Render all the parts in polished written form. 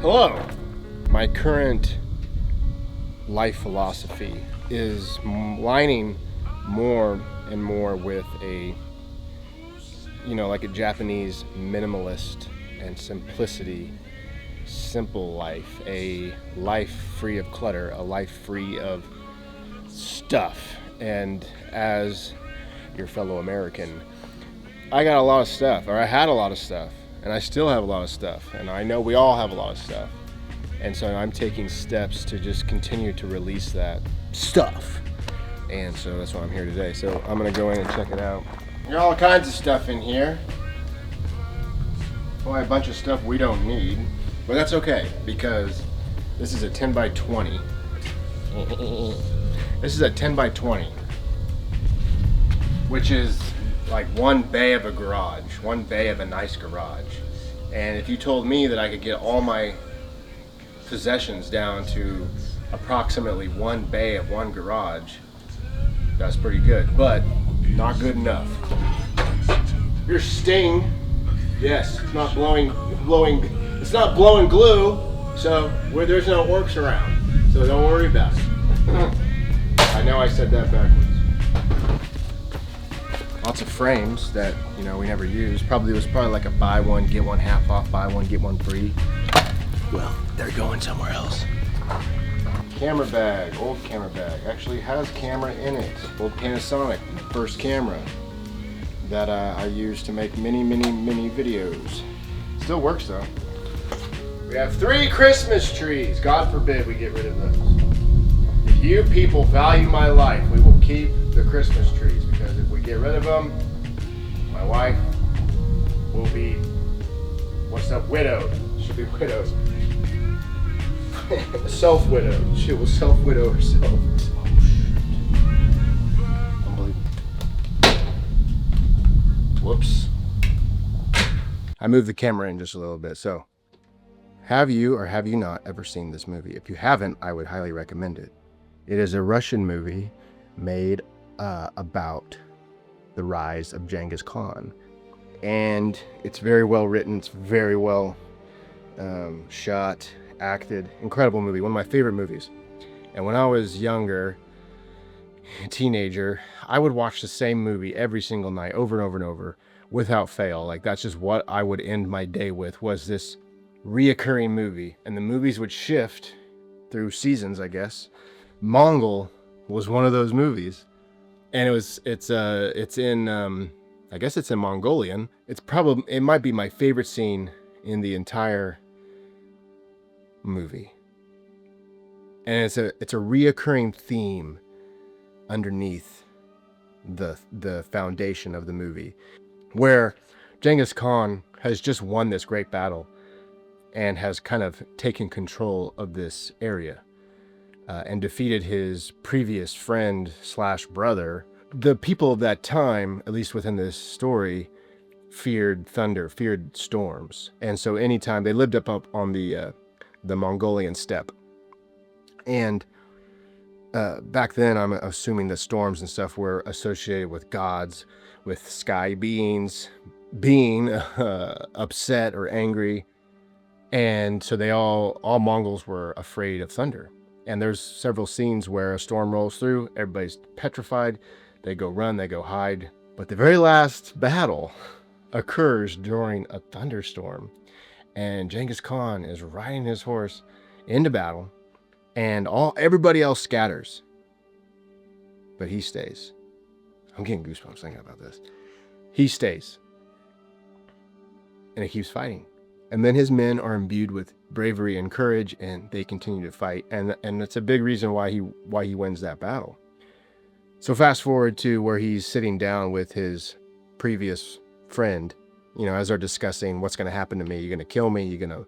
Hello. My current life philosophy is lining more and more with like a Japanese minimalist and simplicity, simple life, a life free of clutter, a life free of stuff. And as your fellow American, I got a lot of stuff, or I had a lot of stuff, and I still have a lot of stuff, and I know we all have a lot of stuff. And so I'm taking steps to just continue to release that stuff. And so that's why I'm here today. So I'm gonna go in and check it out. There are all kinds of stuff in here. Boy, a bunch of stuff we don't need, but that's okay because this is a 10 by 20. This is a 10 by 20, which is like one bay of a garage, one bay of a nice garage. And if you told me that I could get all my possessions down to approximately one bay of one garage, that's pretty good, but not good enough. Your Sting, yes, it's not blowing, it's not blowing glue, so there's no works around, so don't worry about it. I know I said that backwards. Lots of frames that we never use. It was probably like a buy one get one half off, buy one get one free. Well, they're going somewhere else. Camera bag, old camera bag. Actually has camera in it. Old Panasonic, first camera that I used to make many videos. Still works though. We have 3 Christmas trees. God forbid we get rid of those. If you people value my life, we will keep the Christmas trees, because if we get rid of them, my wife will be, widowed. She'll be widowed. Self-widowed. She will self-widow herself. Unbelievable. Whoops. I moved the camera in just a little bit. So, have you or have you not ever seen this movie? If you haven't, I would highly recommend it. It is a Russian movie made about the rise of Genghis Khan. And it's very well written. It's very well shot, acted. Incredible movie. One of my favorite movies. And when I was younger, a teenager, I would watch the same movie every single night, over and over and over, without fail. Like, that's just what I would end my day with, was this reoccurring movie. And the movies would shift through seasons, I guess. Mongol was one of those movies. And it's in I guess it's in Mongolian. It might be my favorite scene in the entire movie. And it's a reoccurring theme underneath the foundation of the movie, where Genghis Khan has just won this great battle and has kind of taken control of this area. And defeated his previous friend / brother. The people of that time, at least within this story, feared thunder, feared storms. And so anytime they lived up on the Mongolian steppe. And back then, I'm assuming the storms and stuff were associated with gods, with sky beings being upset or angry. And so all Mongols were afraid of thunder. And there's several scenes where a storm rolls through, everybody's petrified, they go run, they go hide. But the very last battle occurs during a thunderstorm, and Genghis Khan is riding his horse into battle, and everybody else scatters. But he stays. I'm getting goosebumps thinking about this. He stays. And he keeps fighting. And then his men are imbued with bravery and courage, and they continue to fight. And it's a big reason why he wins that battle. So fast forward to where he's sitting down with his previous friend, as they're discussing what's going to happen to me. You're going to kill me. You're going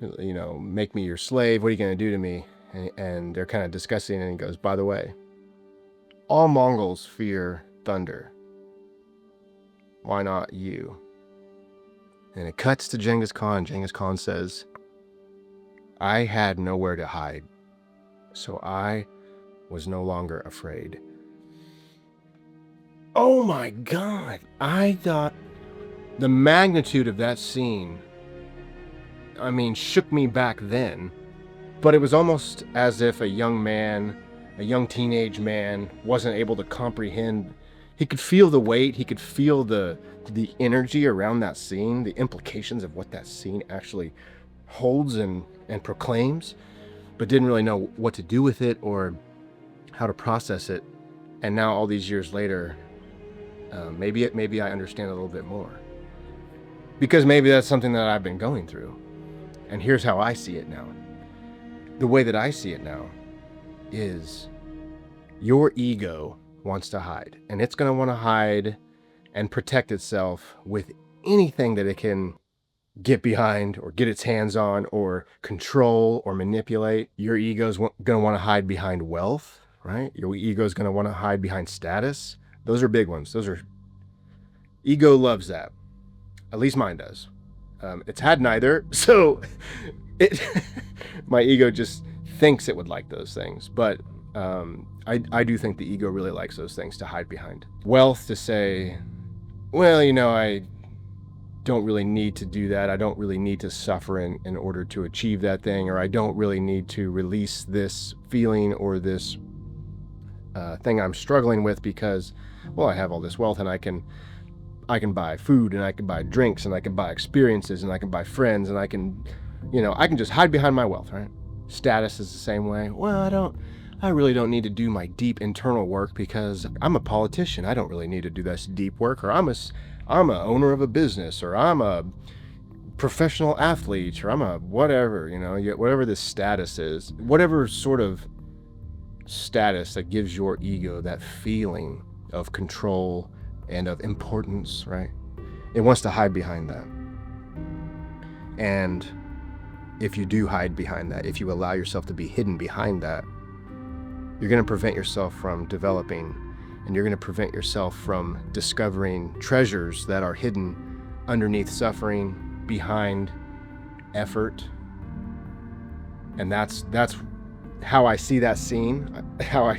to, make me your slave. What are you going to do to me? And they're kind of discussing, and he goes, by the way, all Mongols fear thunder. Why not you? And it cuts to Genghis Khan. Genghis Khan says, I had nowhere to hide, so I was no longer afraid. Oh my God. I thought the magnitude of that scene I mean, shook me back then. But it was almost as if a young teenage man wasn't able to comprehend. He could feel the weight, he could feel the energy around that scene, the implications of what that scene actually holds and proclaims, but didn't really know what to do with it or how to process it. And now all these years later, maybe I understand a little bit more. Because maybe that's something that I've been going through. And here's how I see it now. The way that I see it now is your ego wants to hide, and it's going to want to hide and protect itself with anything that it can get behind or get its hands on or control or manipulate. Your ego's going to want to hide behind wealth, right? Your ego's going to want to hide behind status. Those are big ones. Ego loves that. At least mine does. It's had neither, so my ego just thinks it would like those things, but I do think the ego really likes those things to hide behind. Wealth, to say, well, I don't really need to do that. I don't really need to suffer in order to achieve that thing, or I don't really need to release this feeling or this thing I'm struggling with because, well, I have all this wealth and I can buy food and I can buy drinks and I can buy experiences and I can buy friends and I can just hide behind my wealth, right? Status is the same way. Well, I really don't need to do my deep internal work because I'm a politician. I don't really need to do this deep work, or I'm a owner of a business, or I'm a professional athlete, or I'm a whatever, whatever this status is, whatever sort of status that gives your ego that feeling of control and of importance, right? It wants to hide behind that. And if you do hide behind that, if you allow yourself to be hidden behind that, you're going to prevent yourself from developing, and you're going to prevent yourself from discovering treasures that are hidden underneath suffering, behind effort. And that's how I see that scene, how I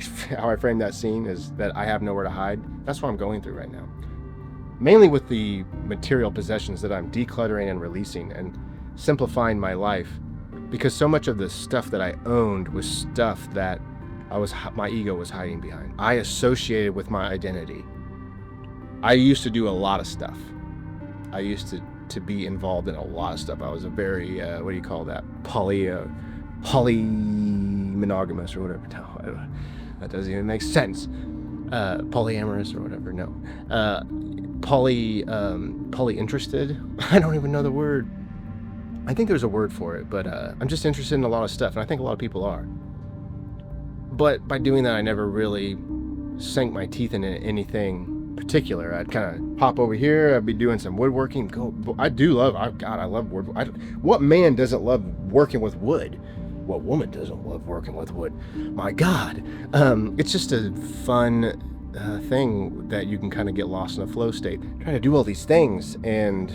frame that scene is that I have nowhere to hide. That's what I'm going through right now. Mainly with the material possessions that I'm decluttering and releasing and simplifying my life, because so much of the stuff that I owned was stuff that my ego was hiding behind. I associated with my identity. I used to do a lot of stuff. I used to be involved in a lot of stuff. I was a very, what do you call that? Polymonogamous or whatever. No, that doesn't even make sense. Polyamorous or whatever. No. Polyinterested. I don't even know the word. I think there's a word for it, but I'm just interested in a lot of stuff, and I think a lot of people are. But by doing that, I never really sank my teeth into anything particular. I'd kind of hop over here. I'd be doing some woodworking. I love wood. What man doesn't love working with wood? What woman doesn't love working with wood? My God. It's just a fun thing that you can kind of get lost in a flow state. Trying to do all these things, and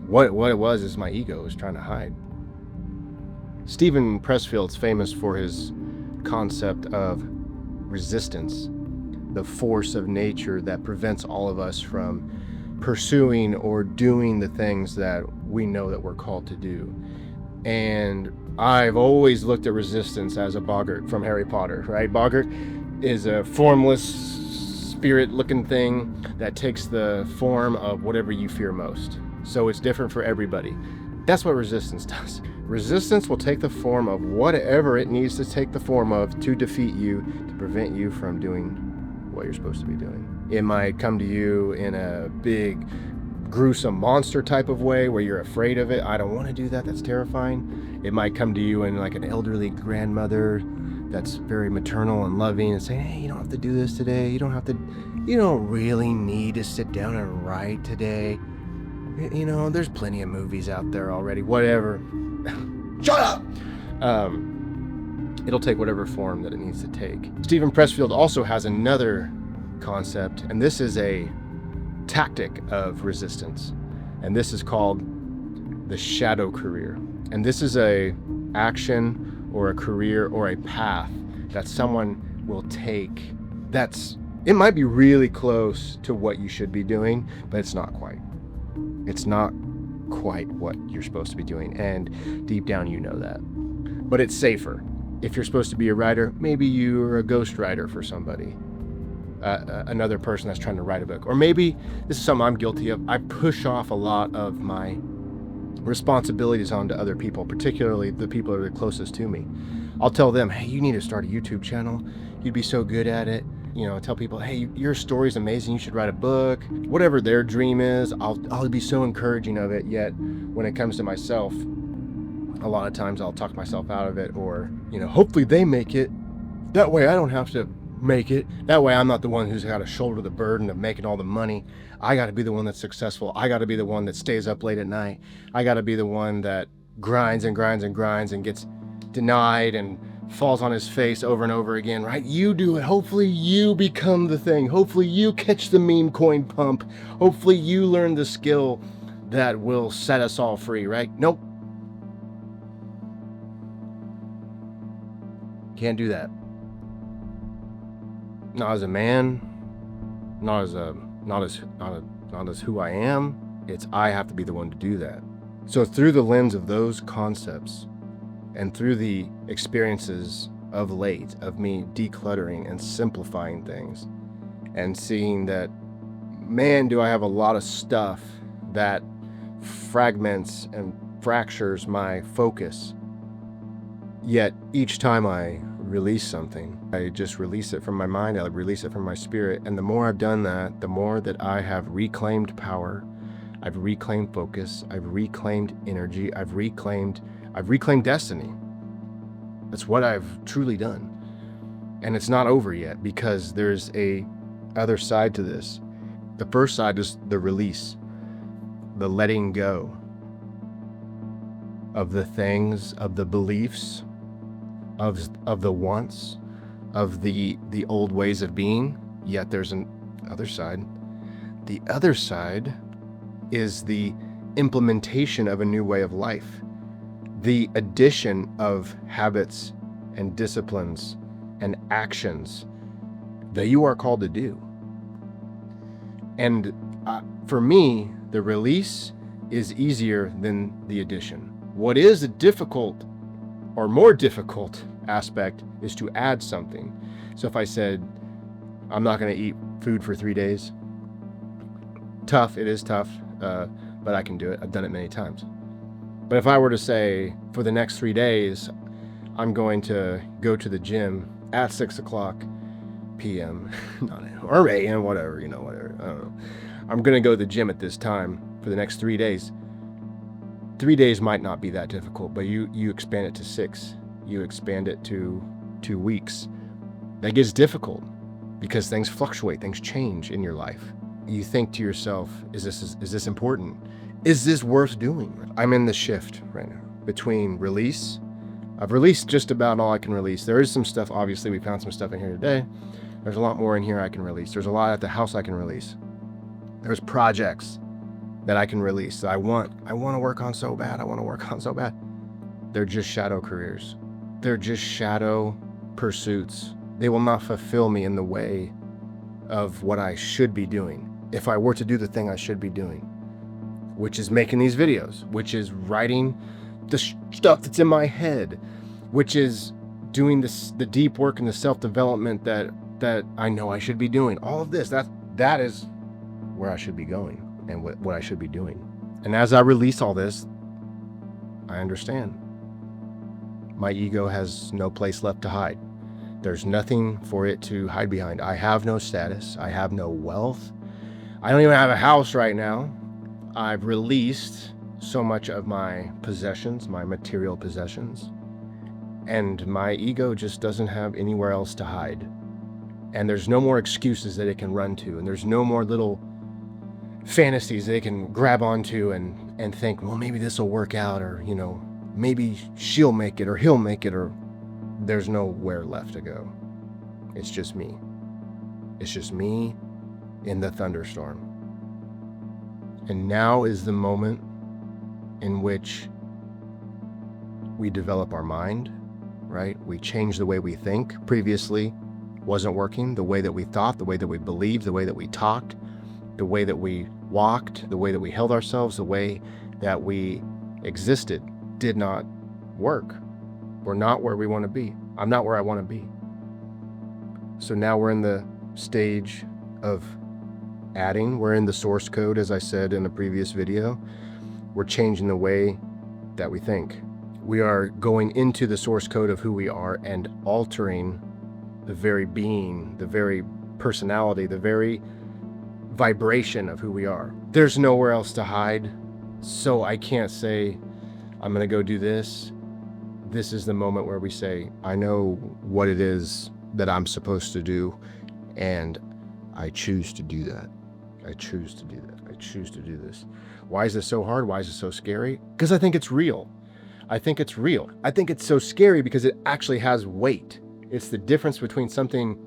what it was is my ego was trying to hide. Steven Pressfield's famous for his concept of resistance, the force of nature that prevents all of us from pursuing or doing the things that we know that we're called to do. And I've always looked at resistance as a boggart from Harry Potter, right? Boggart is a formless spirit-looking thing that takes the form of whatever you fear most. So it's different for everybody. That's what resistance does. Resistance will take the form of whatever it needs to take the form of to defeat you, to prevent you from doing what you're supposed to be doing. It might come to you in a big, gruesome monster type of way where you're afraid of it. I don't want to do that. That's terrifying. It might come to you in like an elderly grandmother that's very maternal and loving and saying, hey, you don't have to do this today. You don't really need to sit down and write today. There's plenty of movies out there already. Whatever. Shut up! It'll take whatever form that it needs to take. Steven Pressfield also has another concept, and this is a tactic of resistance. And this is called the shadow career. And this is a action or a career or a path that someone will take it might be really close to what you should be doing, but it's not quite. It's not quite what you're supposed to be doing. And deep down, you know that. But it's safer. If you're supposed to be a writer, maybe you're a ghostwriter for somebody, another person that's trying to write a book. Or maybe, this is something I'm guilty of, I push off a lot of my responsibilities onto other people, particularly the people that are the closest to me. I'll tell them, hey, you need to start a YouTube channel. You'd be so good at it. Tell people, hey, your story's amazing. You should write a book. Whatever their dream is, I'll be so encouraging of it. Yet when it comes to myself, a lot of times I'll talk myself out of it, or, hopefully they make it. That way I don't have to make it. That way I'm not the one who's got to shoulder the burden of making all the money. I got to be the one that's successful. I got to be the one that stays up late at night. I got to be the one that grinds and grinds and grinds and gets denied and falls on his face over and over again, right? You do it. Hopefully you become the thing. Hopefully you catch the meme coin pump. Hopefully you learn the skill that will set us all free, right? Nope. Can't do that. Not as a man, not as who I am. It's I have to be the one to do that. So through the lens of those concepts and through the experiences of late of me decluttering and simplifying things and seeing that, man, do I have a lot of stuff that fragments and fractures my focus. Yet each time I release something, I just release it from my mind, I release it from my spirit. And the more I've done that, the more that I have reclaimed power, I've reclaimed focus, I've reclaimed energy, I've reclaimed destiny. That's what I've truly done. And it's not over yet, because there's a other side to this. The first side is the release, the letting go of the things, of the beliefs, of the wants, of the old ways of being. Yet there's an other side. The other side is the implementation of a new way of life, the addition of habits and disciplines and actions that you are called to do. And for me, the release is easier than the addition. What is a difficult or more difficult aspect is to add something. So if I said, I'm not going to eat food for 3 days, tough, it is tough, but I can do it. I've done it many times. But if I were to say, for the next 3 days, I'm going to go to the gym at 6:00 p.m., or a.m., whatever, whatever, I don't know. I'm going to go to the gym at this time for the next 3 days. 3 days might not be that difficult, but you expand it to 6. You expand it to 2 weeks. That gets difficult because things fluctuate, things change in your life. You think to yourself, is this important? Is this worth doing? I'm in the shift right now between release. I've released just about all I can release. There is some stuff, obviously we found some stuff in here today. There's a lot more in here I can release. There's a lot at the house I can release. There's projects that I can release that I want to work on so bad. They're just shadow careers. They're just shadow pursuits. They will not fulfill me in the way of what I should be doing if I were to do the thing I should be doing, which is making these videos, which is writing the stuff that's in my head, which is doing the deep work and the self-development that I know I should be doing. All of this, that is where I should be going and what I should be doing. And as I release all this, I understand. My ego has no place left to hide. There's nothing for it to hide behind. I have no status. I have no wealth. I don't even have a house right now. I've released so much of my possessions, my material possessions, and my ego just doesn't have anywhere else to hide. And there's no more excuses that it can run to, and there's no more little fantasies they can grab onto and think, well, maybe this will work out, or maybe she'll make it or he'll make it, or there's nowhere left to go. It's just me. It's just me in the thunderstorm. And now is the moment in which we develop our mind, right? We change the way we think. Previously wasn't working. The way that we thought, the way that we believed, the way that we talked, the way that we walked, the way that we held ourselves, the way that we existed did not work. We're not where we want to be. I'm not where I want to be. So now we're in the stage of adding. We're in the source code, as I said in a previous video. We're changing the way that we think. We are going into the source code of who we are and altering the very being, the very personality, the very vibration of who we are. There's nowhere else to hide. So I can't say, I'm going to go do this. This is the moment where we say, I know what it is that I'm supposed to do, and I choose to do that. I choose to do that. I choose to do this. Why is this so hard? Why is it so scary? Because I think it's real. I think it's real. I think it's so scary because it actually has weight. It's the difference between something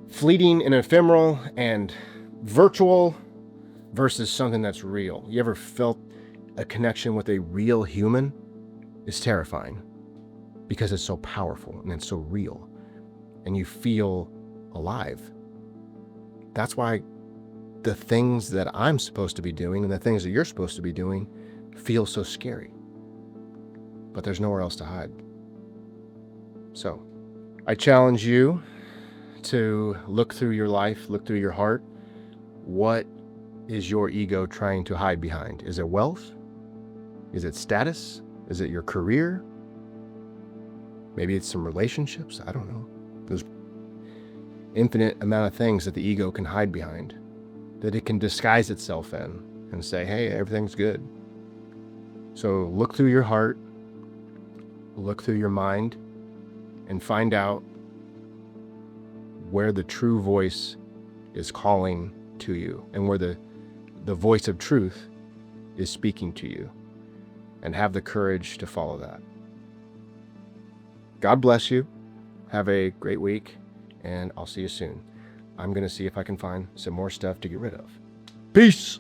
fleeting and ephemeral and virtual versus something that's real. You ever felt a connection with a real human? It's terrifying because it's so powerful and it's so real and you feel alive. That's why the things that I'm supposed to be doing and the things that you're supposed to be doing feel so scary. But there's nowhere else to hide. So I challenge you to look through your life, look through your heart. What is your ego trying to hide behind? Is it wealth? Is it status? Is it your career? Maybe it's some relationships. I don't know. There's infinite amount of things that the ego can hide behind, that it can disguise itself in and say, hey, everything's good. So look through your heart, look through your mind, and find out where the true voice is calling to you and where the voice of truth is speaking to you, and have the courage to follow that. God bless you. Have a great week, and I'll see you soon. I'm going to see if I can find some more stuff to get rid of. Peace.